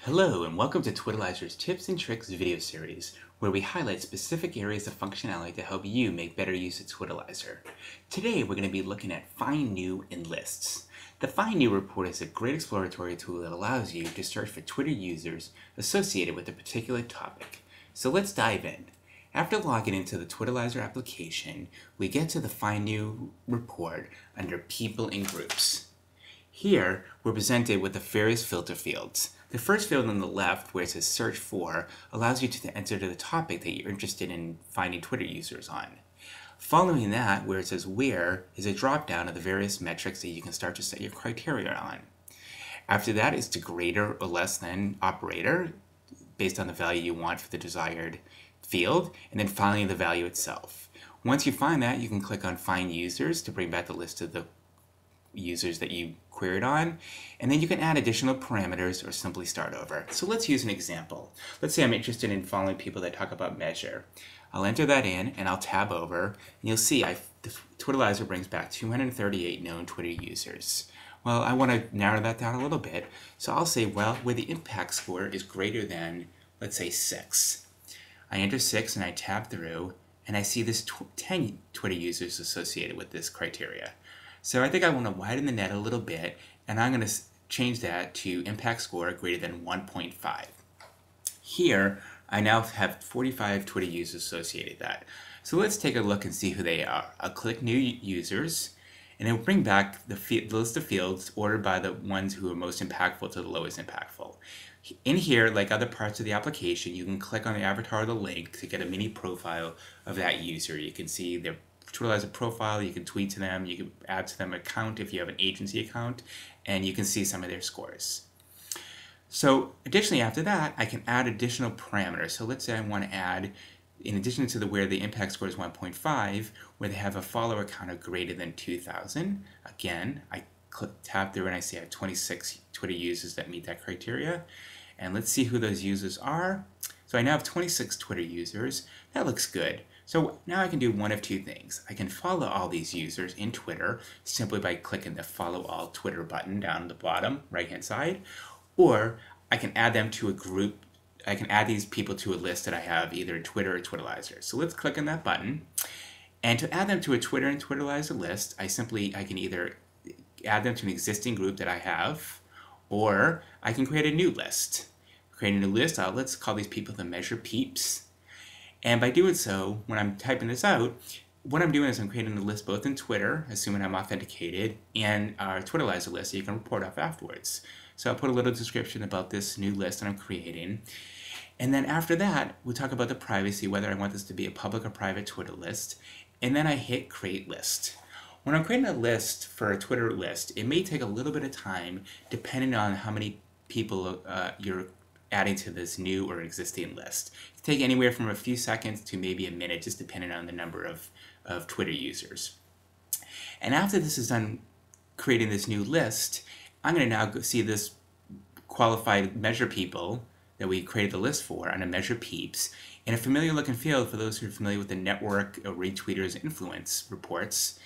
Hello and welcome to Twitalyzer's Tips and Tricks video series, where we highlight specific areas of functionality to help you make better use of Twitalyzer. Today we're going to be looking at Find New in Lists. The Find New report is a great exploratory tool that allows you to search for Twitter users associated with a particular topic. So let's dive in. After logging into the Twitalyzer application, we get to the Find New report under People and Groups. Here, we're presented with the various filter fields. The first field on the left, where it says Search For, allows you to enter the topic that you're interested in finding Twitter users on. Following that, where it says Where, is a drop-down of the various metrics that you can start to set your criteria on. After that is the greater or less than operator, based on the value you want for the desired field, and then finally the value itself. Once you find that, you can click on Find Users to bring back the list of the users that you queried on, and then you can add additional parameters or simply start over. So let's use an example. Let's say I'm interested in following people that talk about measure. I'll enter that in and I'll tab over, and you'll see the Twitalyzer brings back 238 known Twitter users. Well, I want to narrow that down a little bit, so I'll say, well, where the impact score is greater than, let's say, 6. I enter 6 and I tab through, and I see this 10 Twitter users associated with this criteria. So I think I want to widen the net a little bit, and I'm going to change that to impact score greater than 1.5. Here, I now have 45 Twitter users associated with that. So let's take a look and see who they are. I'll click New Users, and it will bring back the list of fields ordered by the ones who are most impactful to the lowest impactful. In here, like other parts of the application, you can click on the avatar of the link to get a mini profile of that user. You can see their Twitalyzer profile, you can tweet to them, you can add to them an account if you have an agency account, and you can see some of their scores. So additionally after that, I can add additional parameters. So let's say I want to add, in addition to where the impact score is 1.5, where they have a follower count of greater than 2,000. Again, I tab through and I see I have 26 Twitter users that meet that criteria. And let's see who those users are. So I now have 26 Twitter users. That looks good. So now I can do one of two things. I can follow all these users in Twitter simply by clicking the Follow All Twitter button down the bottom right-hand side, or I can add them to a group. I can add these people to a list that I have either in Twitter or Twitalyzer. So let's click on that button. And to add them to a Twitter and Twitalyzer list, I can either add them to an existing group that I have, or I can create a new list. Creating a new list, let's call these people the Measure Peeps. And by doing so, when I'm typing this out, what I'm doing is I'm creating a list both in Twitter, assuming I'm authenticated, and our Twitalyzer list that you can report off afterwards. So I'll put a little description about this new list that I'm creating. And then after that, we'll talk about the privacy, whether I want this to be a public or private Twitter list. And then I hit Create List. When I'm creating a list for a Twitter list, it may take a little bit of time depending on how many people you're adding to this new or existing list. It can take anywhere from a few seconds to maybe a minute, just depending on the number of Twitter users. And after this is done creating this new list, I'm going to now go see this qualified measure people that we created the list for under Measure Peeps in a familiar looking field for those who are familiar with the network of retweeters influence reports.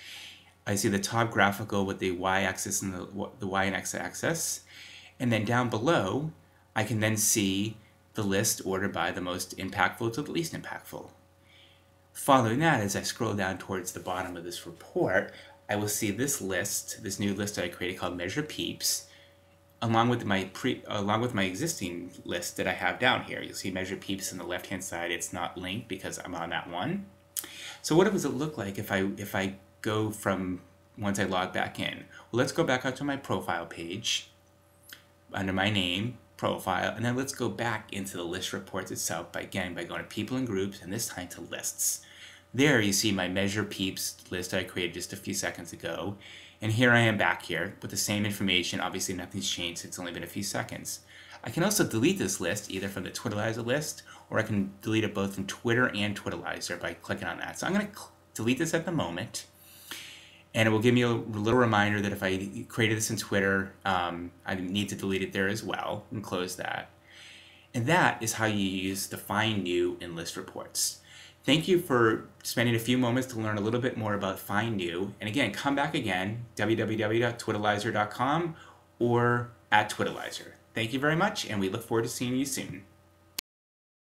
I see the top graphical with the y-axis and the y and x-axis, and then down below I can then see the list ordered by the most impactful to the least impactful. Following that, as I scroll down towards the bottom of this report, I will see this list, this new list that I created called Measure Peeps, along with my existing list that I have down here. You'll see Measure Peeps on the left-hand side. It's not linked because I'm on that one. So what does it look like if I go from once I log back in? Well, let's go back out to my profile page under my name, profile, and then let's go back into the list reports itself by going to People and Groups, and this time to Lists. There you see my Measure Peeps list I created just a few seconds ago, and here I am back here with the same information. Obviously nothing's changed, it's only been a few seconds. I can also delete this list either from the Twitalyzer list, or I can delete it both from Twitter and Twitalyzer by clicking on that. So I'm going to delete this at the moment. And it will give me a little reminder that if I created this in Twitter, I need to delete it there as well, and close that. And that is how you use the Find New in list reports. Thank you for spending a few moments to learn a little bit more about Find New. And again, come back again, www.twitalyzer.com or @Twitalyzer. Thank you very much, and we look forward to seeing you soon.